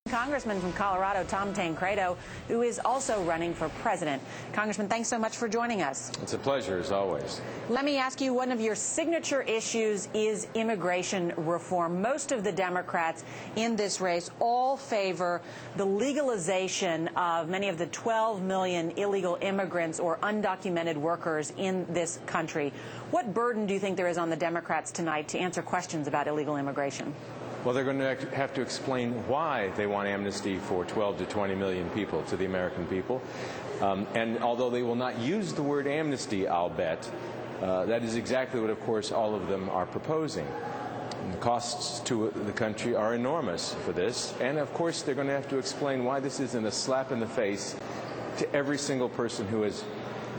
Congressman from Colorado, Tom Tancredo, who is also running for president. Congressman, thanks so much for joining us. It's a pleasure, as always. Let me ask you, one of your signature issues is immigration reform. Most of the Democrats in this race all favor the legalization of many of the 12 million illegal immigrants or undocumented workers in this country. What burden do you think there is on the Democrats tonight to answer questions about illegal immigration? Well, they're going to have to explain why they want amnesty for 12 to 20 million people, to the American people. And although they will not use the word amnesty, I'll bet, that is exactly what, of course, all of them are proposing. And the costs to the country are enormous for this. And, of course, they're going to have to explain why this isn't a slap in the face to every single person who has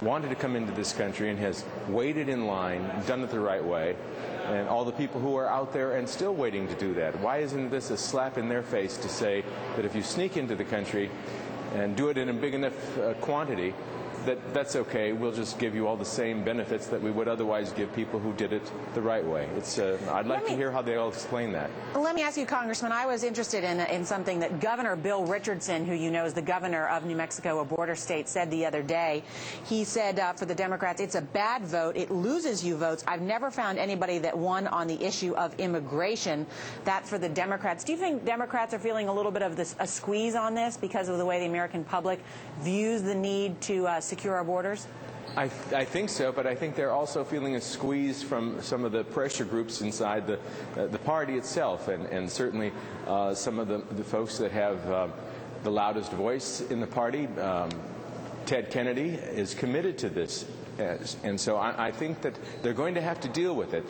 wanted to come into this country and has waited in line, done it the right way, and all the people who are out there and still waiting to do that. Why isn't this a slap in their face to say that if you sneak into the country and do it in a big enough quantity, that's okay, we'll just give you all the same benefits that we would otherwise give people who did it the right way. I'd like to hear how they all explain that. Let me ask you, Congressman, I was interested in something that Governor Bill Richardson, who you know is the governor of New Mexico, a border state, said the other day. He said for the Democrats, it's a bad vote, it loses you votes. I've never found anybody that won on the issue of immigration. That for the Democrats. Do you think Democrats are feeling a little bit of a squeeze on this because of the way the American public views the need to secure our borders? I think so, but I think they're also feeling a squeeze from some of the pressure groups inside the party itself, and certainly some of the folks that have the loudest voice in the party. Ted Kennedy is committed to this. And so I think that they're going to have to deal with it.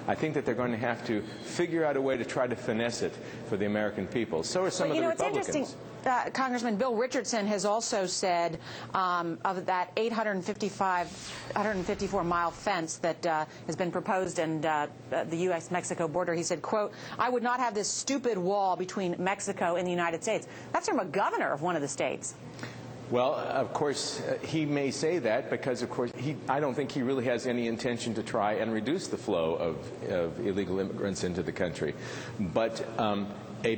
I think that they're going to have to figure out a way to try to finesse it for the American people. So are some of the Republicans. It's interesting. Congressman Bill Richardson has also said of that 154-mile fence that has been proposed in the U.S.-Mexico border, he said, quote, I would not have this stupid wall between Mexico and the United States. That's from a governor of one of the states. Well, of course, he may say that because, of course, I don't think he really has any intention to try and reduce the flow of illegal immigrants into the country. But a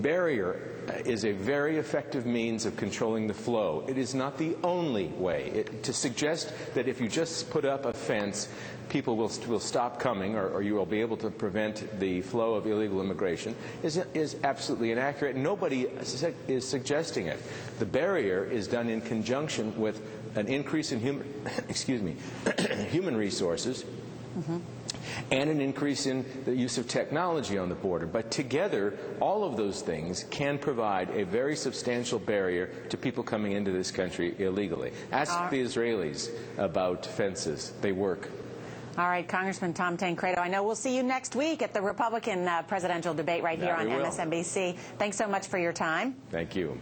barrier is a very effective means of controlling the flow. It is not the only way. To suggest that if you just put up a fence, people will stop coming, or you will be able to prevent the flow of illegal immigration is absolutely inaccurate. Nobody is suggesting it. The barrier is done in conjunction with an increase in human resources. Mm-hmm. And an increase in the use of technology on the border. But together, all of those things can provide a very substantial barrier to people coming into this country illegally. Ask the Israelis about fences. They work. All right, Congressman Tom Tancredo, I know we'll see you next week at the Republican presidential debate right here on MSNBC. Thanks so much for your time. Thank you.